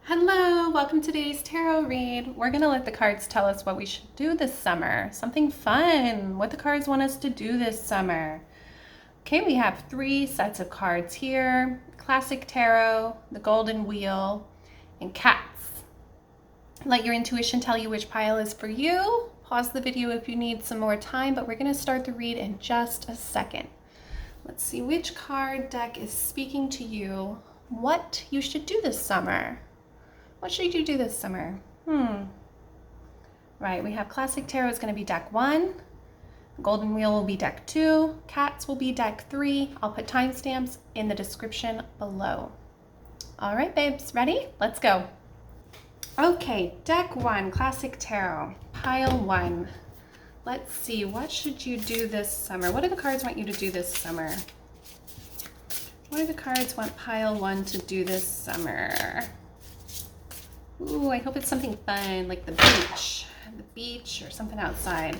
Hello, welcome to today's tarot read. We're going to let the cards tell us what we should do this summer. Something fun, what the cards want us to do this summer. Okay, we have 3 sets of cards here. Classic Tarot, the Golden Wheel, and Cats. Let your intuition tell you which pile is for you. Pause the video if you need some more time, but we're going to start the read in just a second. Let's see which card deck is speaking to you, what you should do this summer. What should you do this summer? Right, we have Classic Tarot is going to be deck 1. Golden Wheel will be deck 2. Cats will be deck 3. I'll put timestamps in the description below. All right, babes, ready? Let's go. Okay, deck 1, Classic Tarot, pile 1. Let's see, what should you do this summer? What do the cards want you to do this summer? What do the cards want pile 1 to do this summer? Ooh, I hope it's something fun, like the beach or something outside.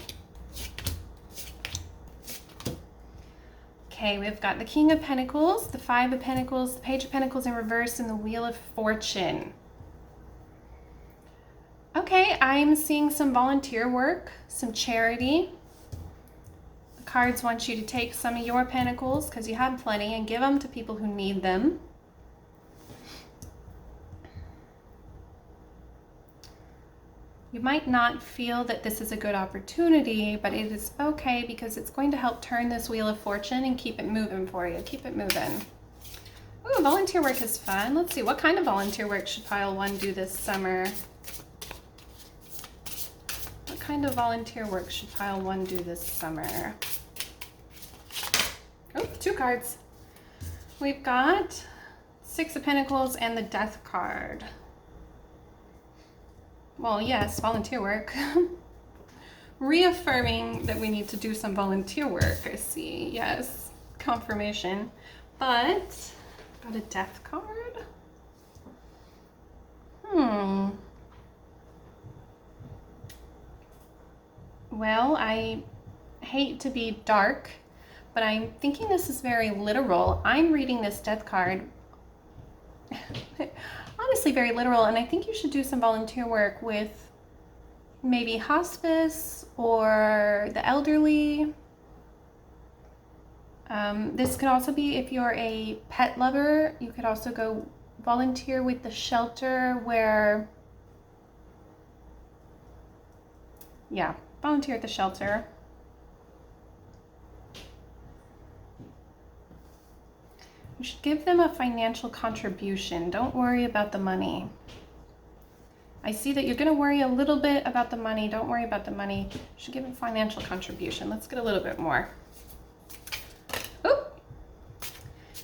Okay, we've got the King of Pentacles, the 5 of Pentacles, the Page of Pentacles in reverse, and the Wheel of Fortune. Okay, I'm seeing some volunteer work, some charity. The cards want you to take some of your pentacles, because you have plenty, and give them to people who need them. You might not feel that this is a good opportunity, but it is okay because it's going to help turn this Wheel of Fortune and keep it moving for you. Keep it moving. Ooh, volunteer work is fun. Let's see, what kind of volunteer work should pile 1 do this summer? What kind of volunteer work should pile 1 do this summer? Oh, 2 cards. We've got 6 of Pentacles and the Death card. Well, yes, volunteer work. Reaffirming that we need to do some volunteer work, I see. Yes, confirmation. But, got a Death card? Well, I hate to be dark, but I'm thinking this is very literal. I'm reading this Death card honestly very literal, and I think you should do some volunteer work with maybe hospice or the elderly. This could also be if you're a pet lover, you could also go volunteer with the shelter where, yeah, volunteer at the shelter. You should give them a financial contribution. Don't worry about the money. I see that you're going to worry a little bit about the money. Don't worry about the money. You should give a financial contribution. Let's get a little bit more. Oh,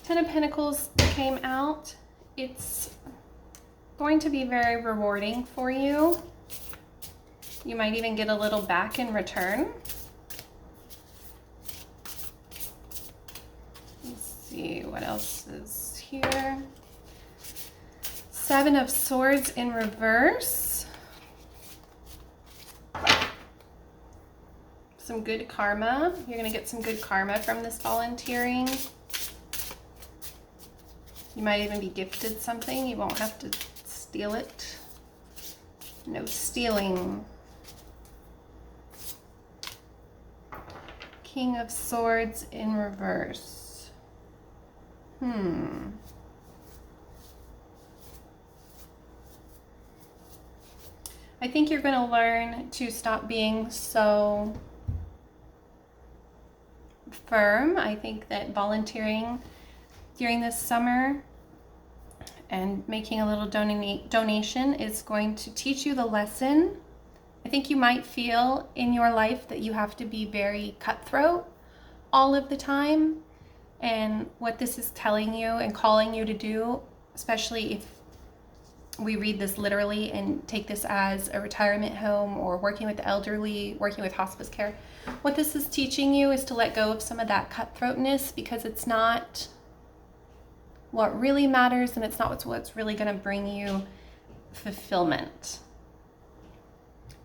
10 of Pentacles came out. It's going to be very rewarding for you. You might even get a little back in return. See what else is here. 7 of Swords in reverse. Some good karma. You're going to get some good karma from this volunteering. You might even be gifted something. You won't have to steal it. No stealing. King of Swords in reverse. I think you're going to learn to stop being so firm. I think that volunteering during this summer and making a little donation is going to teach you the lesson. I think you might feel in your life that you have to be very cutthroat all of the time. And what this is telling you and calling you to do, especially if we read this literally and take this as a retirement home or working with the elderly, working with hospice care, what this is teaching you is to let go of some of that cutthroatness, because it's not what really matters and it's not what's really going to bring you fulfillment.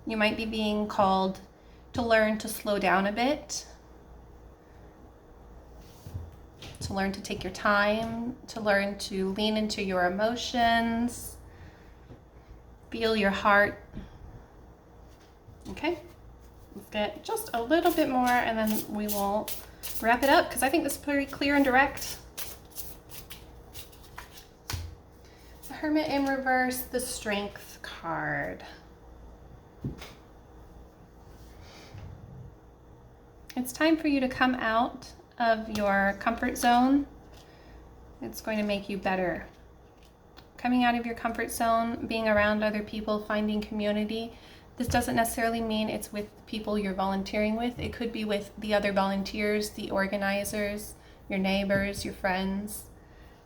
You might be being called to learn to slow down a bit, to learn to take your time, to learn to lean into your emotions, Feel your heart. Okay, let's get just a little bit more and then we will wrap it up because I think this is pretty clear and direct. The Hermit in reverse, the Strength card. It's time for you to come out of your comfort zone. It's going to make you better. Coming out of your comfort zone, being around other people, finding community. This doesn't necessarily mean it's with people you're volunteering with. It could be with the other volunteers, the organizers, your neighbors, your friends.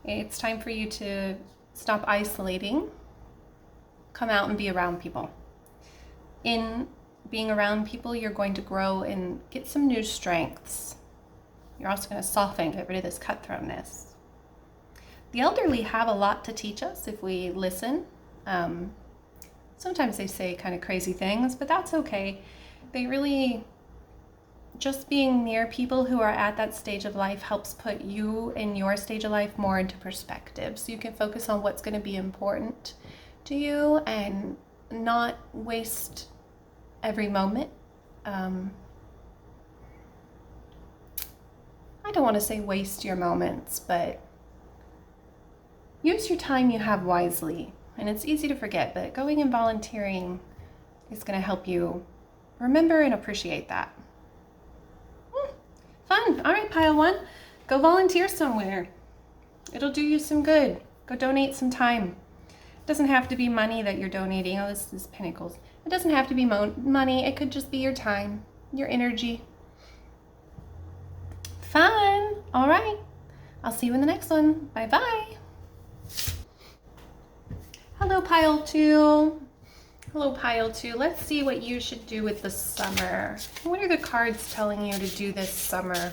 It's time for you to stop isolating. Come out and be around people. In being around people, you're going to grow and get some new strengths. You're also going to soften, get rid of this cutthroatness. The elderly have a lot to teach us if we listen. Sometimes they say kind of crazy things, but that's okay. They really, just being near people who are at that stage of life helps put you in your stage of life more into perspective. So you can focus on what's going to be important to you and not waste every moment. I don't want to say waste your moments, but use your time you have wisely. And it's easy to forget, but going and volunteering is going to help you remember and appreciate that. Fun. All right, pile one. Go volunteer somewhere. It'll do you some good. Go donate some time. It doesn't have to be money that you're donating. Oh, this is Pentacles. It doesn't have to be money. It could just be your time, your energy. Fun. All right. I'll see you in the next one. Bye-bye. Hello, pile two. Hello, pile two. Let's see what you should do with the summer. What are the cards telling you to do this summer?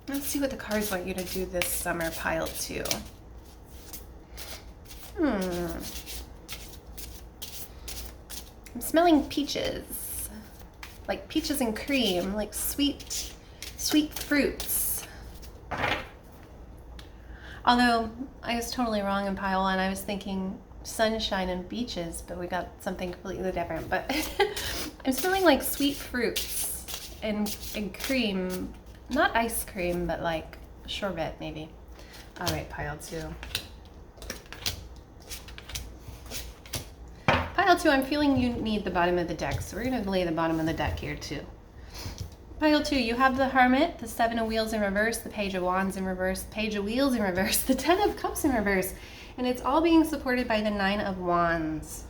Let's see what the cards want you to do this summer, pile two. I'm smelling peaches. Like peaches and cream, like sweet fruits. Although I was totally wrong in pile one. I was thinking sunshine and beaches, but we got something completely different. But I'm smelling like sweet fruits and cream. Not ice cream, but like sherbet maybe. All right, pile two. Pile two, I'm feeling you need the bottom of the deck, so we're going to lay the bottom of the deck here too. Pile two, you have the Hermit, the Seven of Wheels in reverse, the Page of Wands in reverse, Page of Wheels in reverse, the Ten of Cups in reverse, and it's all being supported by the Nine of Wands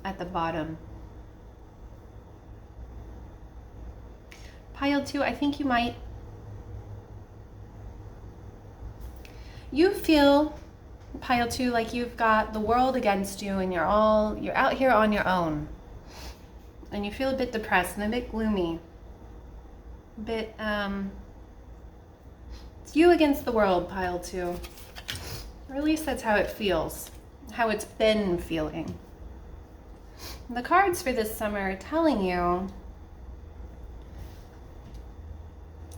at the bottom. Pile two, I think you feel, pile two, like you've got the world against you and you're out here on your own. And you feel a bit depressed and a bit gloomy. Bit, it's you against the world, pile two. Or at least that's how it feels, how it's been feeling. The cards for this summer are telling you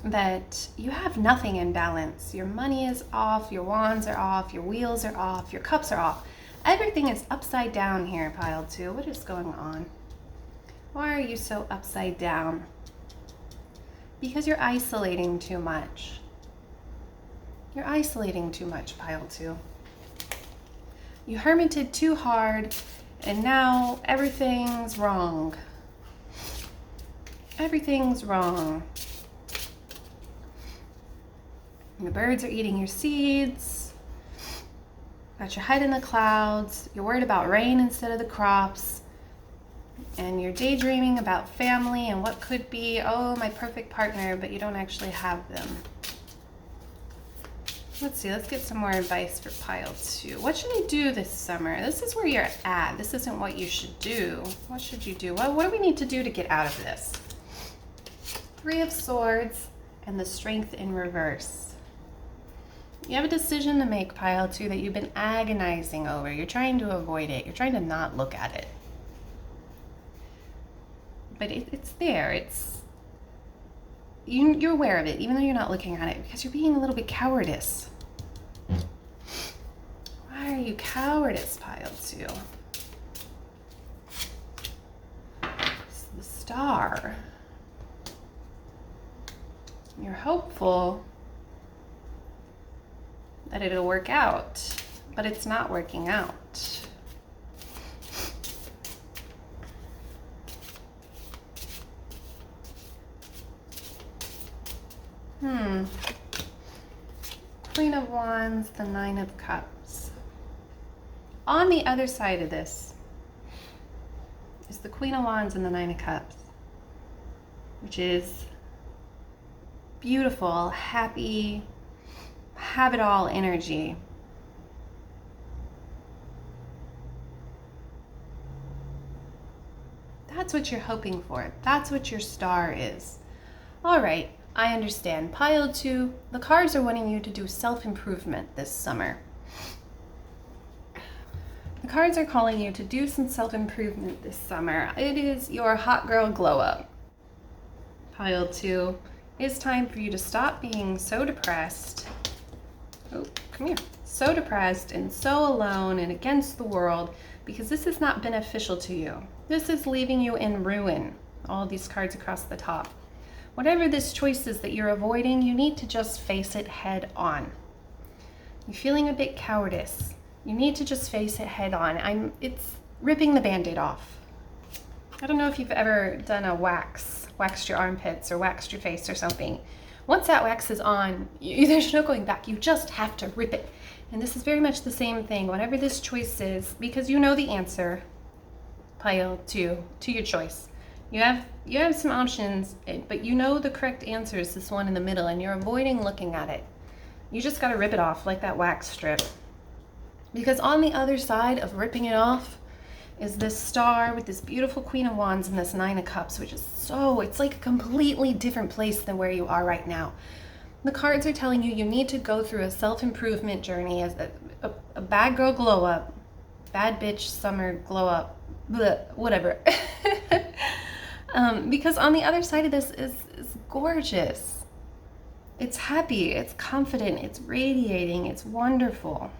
that you have nothing in balance. Your money is off, your wands are off, your wheels are off, your cups are off. Everything is upside down here, pile two. What is going on? Why are you so upside down? Because you're isolating too much. You're isolating too much, pile two. You hermited too hard, and now everything's wrong. Everything's wrong. The birds are eating your seeds. Got your head in the clouds. You're worried about rain instead of the crops. And you're daydreaming about family and what could be, oh, my perfect partner, but you don't actually have them. Let's see, let's get some more advice for pile two. What should I do this summer? This is where you're at. This isn't what you should do. What should you do? What do we need to do to get out of this? Three of Swords and the Strength in reverse. You have a decision to make, pile two, that you've been agonizing over. You're trying to avoid it. You're trying to not look at it. But it's there. You're aware of it, even though you're not looking at it, because you're being a little bit cowardice. Why are you cowardice, pile 2. It's the Star. You're hopeful that it'll work out, but it's not working out. Queen of Wands, the Nine of Cups. On the other side of this is the Queen of Wands and the Nine of Cups, which is beautiful, happy, have it all energy. That's what you're hoping for. That's what your star is. All right, I understand. Pile 2, the cards are wanting you to do self-improvement this summer. The cards are calling you to do some self-improvement this summer. It is your hot girl glow up. Pile 2, it's time for you to stop being so depressed. Oh, come here. So depressed and so alone and against the world, because this is not beneficial to you. This is leaving you in ruin. All these cards across the top. Whatever this choice is that you're avoiding, you need to just face it head on. You're feeling a bit cowardice. You need to just face it head on. It's ripping the Band-Aid off. I don't know if you've ever done a waxed your armpits or waxed your face or something. Once that wax is on, there's no going back. You just have to rip it. And this is very much the same thing. Whatever this choice is, because you know the answer, pile 2, to your choice. You have some options, but you know the correct answer is this one in the middle, and you're avoiding looking at it. You just got to rip it off like that wax strip. Because on the other side of ripping it off is this Star with this beautiful Queen of Wands and this Nine of Cups, which is it's like a completely different place than where you are right now. The cards are telling you need to go through a self-improvement journey as a bad girl glow up, bad bitch summer glow up, bleh, whatever. Because on the other side of this is gorgeous. It's happy, it's confident, it's radiating, it's wonderful.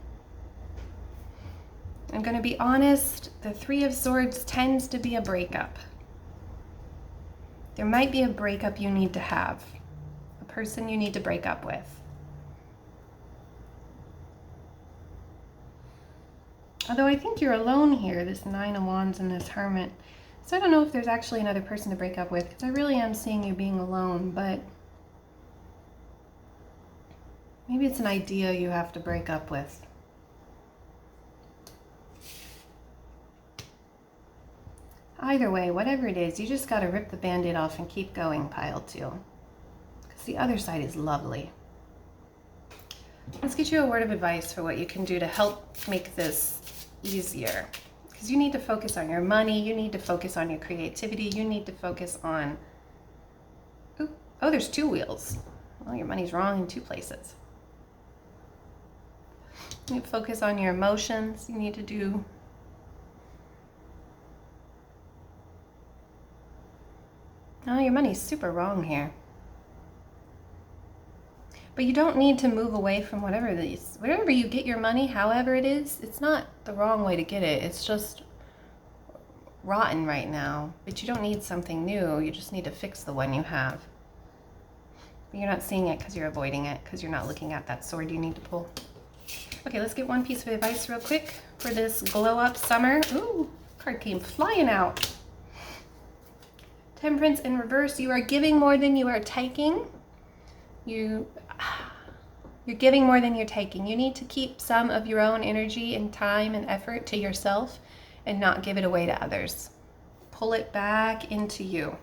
I'm going to be honest, the Three of Swords tends to be a breakup. There might be a breakup you need to have, a person you need to break up with. Although I think you're alone here, this Nine of Wands and this Hermit. So I don't know if there's actually another person to break up with, because I really am seeing you being alone, but maybe it's an idea you have to break up with. Either way, whatever it is, you just got to rip the Band-Aid off and keep going, pile 2. Because the other side is lovely. Let's get you a word of advice for what you can do to help make this easier. Because you need to focus on your money, you need to focus on your creativity, you need to focus on... Oh, there's 2 wheels. Well, your money's wrong in 2 places. You need to focus on your emotions, you need to do... Oh, your money's super wrong here. But you don't need to move away from whatever you get your money, however it is, it's not the wrong way to get it. It's just rotten right now. But you don't need something new. You just need to fix the one you have. But you're not seeing it because you're avoiding it, because you're not looking at that sword you need to pull. Okay, let's get one piece of advice real quick for this glow up summer. Ooh, card came flying out. Temperance in reverse. You are giving more than you are taking. You're giving more than you're taking. You need to keep some of your own energy and time and effort to yourself and not give it away to others. Pull it back into you.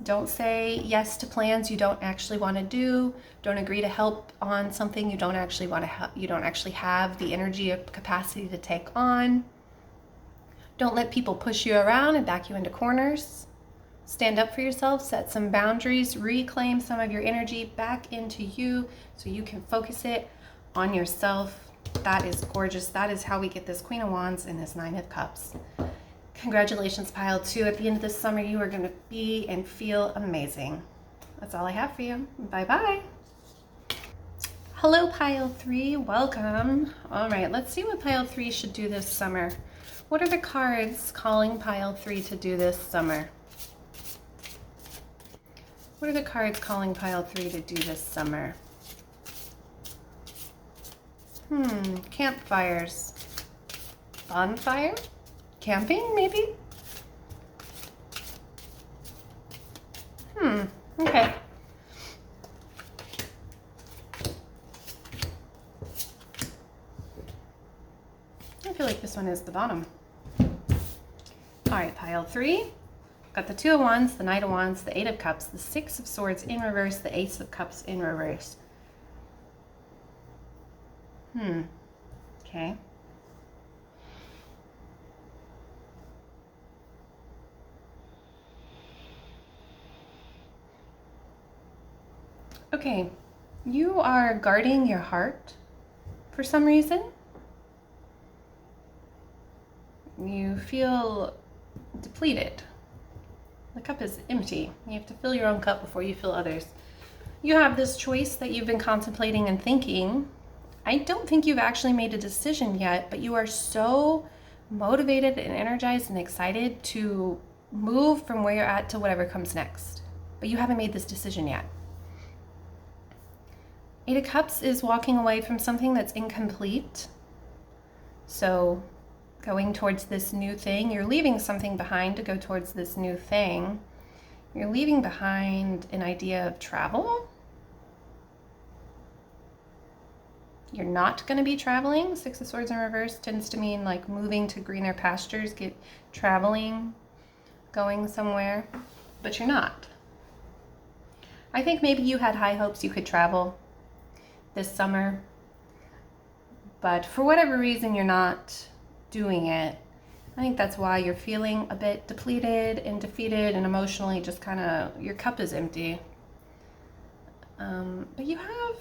Don't say yes to plans you don't actually want to do. Don't agree to help on something you don't actually want to you don't actually have the energy or capacity to take on. Don't let people push you around and back you into corners. Stand up for yourself, set some boundaries, reclaim some of your energy back into you so you can focus it on yourself. That is gorgeous. That is how we get this Queen of Wands and this Nine of Cups. Congratulations, pile 2. At the end of this summer, you are going to be and feel amazing. That's all I have for you. Bye-bye. Hello, pile 3. Welcome. All right, let's see what pile 3 should do this summer. What are the cards calling pile 3 to do this summer? What are the cards calling pile 3 to do this summer? Campfires. Bonfire? Camping, maybe? Okay. I feel like this one is the bottom. All right, pile 3. Got the Two of Wands, the Knight of Wands, the Eight of Cups, the Six of Swords in reverse, the Ace of Cups in reverse. Okay. Okay, you are guarding your heart for some reason. You feel depleted. The cup is empty. You have to fill your own cup before you fill others. You have this choice that you've been contemplating and thinking. I don't think you've actually made a decision yet, but you are so motivated and energized and excited to move from where you're at to whatever comes next. But you haven't made this decision yet. Eight of Cups is walking away from something that's incomplete. So going towards this new thing, you're leaving something behind to go towards this new thing. You're leaving behind an idea of travel. You're not going to be traveling. Six of Swords in reverse tends to mean like moving to greener pastures, traveling, going somewhere, but you're not. I think maybe you had high hopes you could travel this summer, but for whatever reason you're not doing it. I think that's why you're feeling a bit depleted and defeated and emotionally just kind of, your cup is empty. But you have,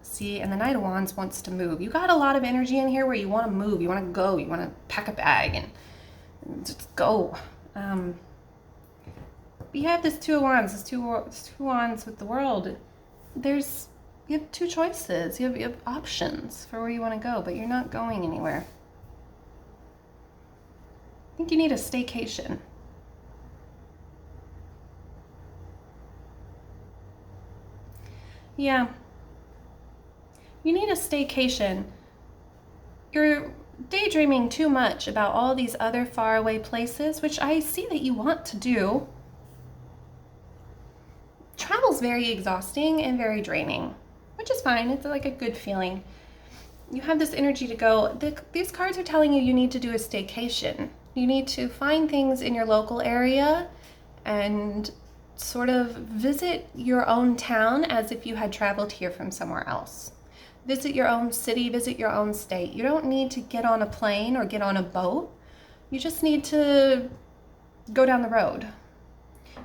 see, and the Knight of Wands wants to move. You got a lot of energy in here where you want to move, you want to go, you want to pack a bag and just go. But you have this Two of Wands, this two Wands with the World. You have two choices. You have options for where you want to go, but you're not going anywhere. I think you need a staycation. Yeah. You need a staycation. You're daydreaming too much about all these other faraway places, which I see that you want to do. Travel's very exhausting and very draining, which is fine. It's like a good feeling. You have this energy to go. These cards are telling you need to do a staycation. You need to find things in your local area and sort of visit your own town as if you had traveled here from somewhere else. Visit your own city, visit your own state. You don't need to get on a plane or get on a boat. You just need to go down the road.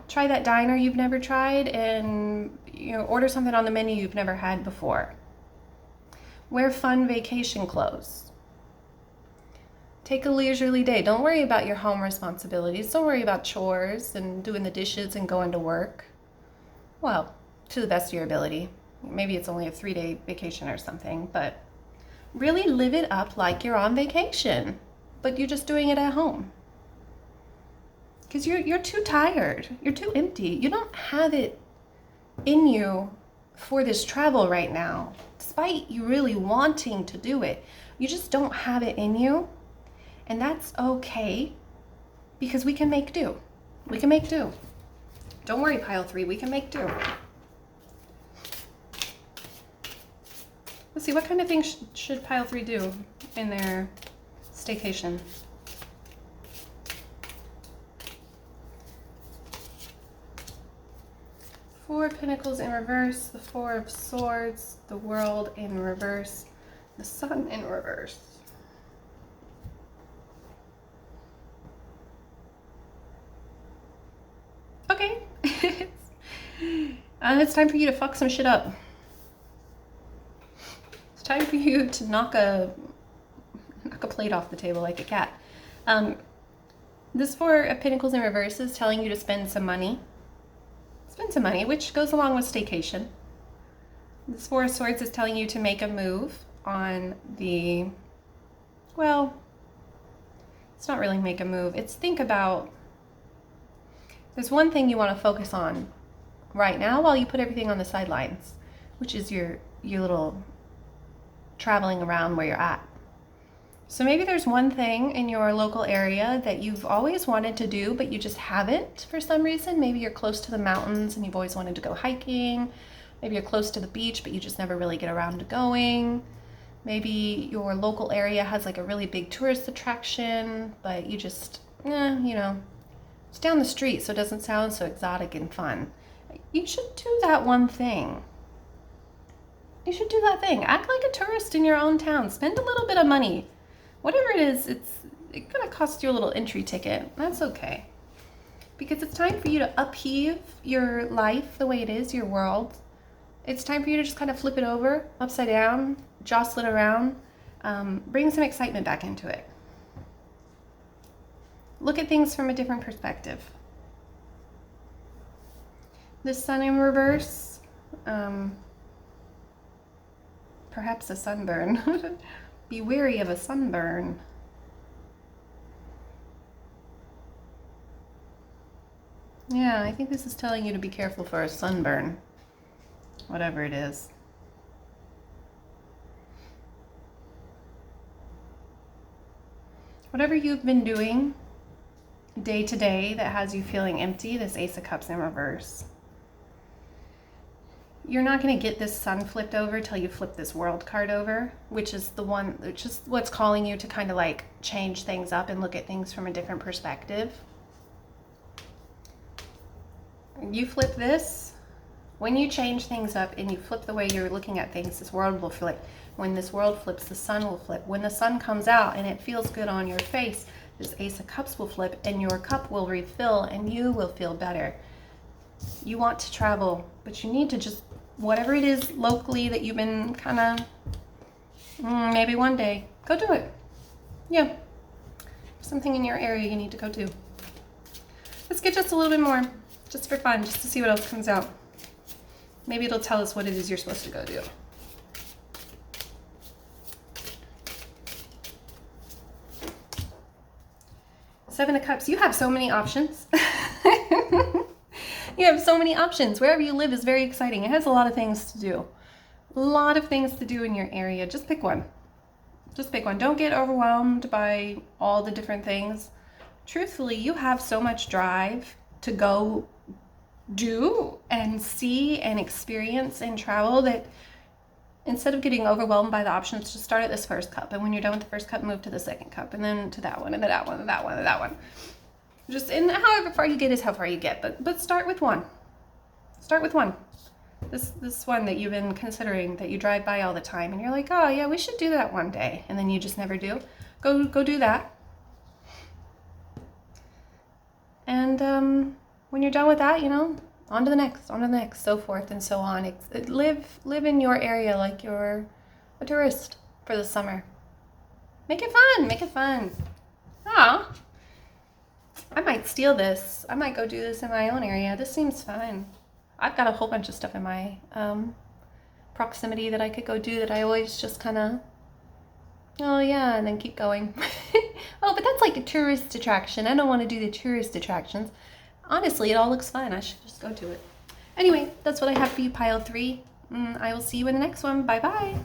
Try that diner you've never tried and order something on the menu you've never had before. Wear fun vacation clothes. Take a leisurely day. Don't worry about your home responsibilities. Don't worry about chores and doing the dishes and going to work. Well, to the best of your ability. Maybe it's only a 3-day vacation or something, but really live it up like you're on vacation, but you're just doing it at home. Because you're too tired. You're too empty. You don't have it in you for this travel right now. Despite you really wanting to do it, you just don't have it in you. And that's okay, because we can make do. We can make do. Don't worry, pile 3, we can make do. Let's see, what kind of things should pile 3 do in their staycation? Four of Pentacles in reverse, the Four of Swords, the World in reverse, the Sun in reverse. Okay. It's time for you to fuck some shit up. It's time for you to knock a plate off the table like a cat. This Four of Pentacles in reverse is telling you to spend some money. Spend some money, which goes along with staycation. This Four of Swords is telling you to make a move on the, well, it's not really make a move. It's think about, there's one thing you want to focus on right now while you put everything on the sidelines, which is your little traveling around where you're at. So maybe there's one thing in your local area that you've always wanted to do, but you just haven't for some reason. Maybe you're close to the mountains and you've always wanted to go hiking. Maybe you're close to the beach, but you just never really get around to going. Maybe your local area has like a really big tourist attraction, but you just, it's down the street, so it doesn't sound so exotic and fun. You should do that one thing. You should do that thing. Act like a tourist in your own town. Spend a little bit of money. Whatever it is, it's gonna cost you a little entry ticket. That's okay. Because it's time for you to upheave your life the way it is, your world. It's time for you to just kind of flip it over, upside down, jostle it around, bring some excitement back into it. Look at things from a different perspective. The sun in reverse, perhaps a sunburn. Be wary of a sunburn. Yeah, I think this is telling you to be careful for a sunburn. Whatever it is. Whatever you've been doing day to day that has you feeling empty, this Ace of Cups in reverse. You're not going to get this sun flipped over till you flip this world card over, which is what's calling you to kind of like change things up and look at things from a different perspective. You flip this, when you change things up and you flip the way you're looking at things, this world will flip. When this world flips, the sun will flip. When the sun comes out and it feels good on your face, this Ace of Cups will flip and your cup will refill and you will feel better. You want to travel, but you need to just, whatever it is locally that you've been kind of, maybe one day, go do it. Yeah. Something in your area you need to go do. Let's get just a little bit more, just for fun, just to see what else comes out. Maybe it'll tell us what it is you're supposed to go do. Seven of Cups. You have so many options. You have so many options. Wherever you live is very exciting. It has a lot of things to do. A lot of things to do in your area. Just pick one. Just pick one. Don't get overwhelmed by all the different things. Truthfully, you have so much drive to go do and see and experience and travel that instead of getting overwhelmed by the options, just start at this first cup. And when you're done with the first cup, move to the second cup, and then to that one, and then that one, and that one, and that one. Just, and however far you get is how far you get, but start with one. Start with one. This one that you've been considering, that you drive by all the time, and you're like, oh yeah, we should do that one day, and then you just never do. Go do that. And when you're done with that, on to the next, so forth and so on. Live in your area like you're a tourist for the summer. Make it fun. Ah, I might steal this. I might go do this in my own area. This seems fun. I've got a whole bunch of stuff in my proximity that I could go do that I always just kind of, oh yeah, and then keep going. Oh, but that's like a tourist attraction. I don't want to do the tourist attractions. Honestly, it all looks fun. I should just go to it. Anyway, that's what I have for you, pile 3. I will see you in the next one. Bye-bye.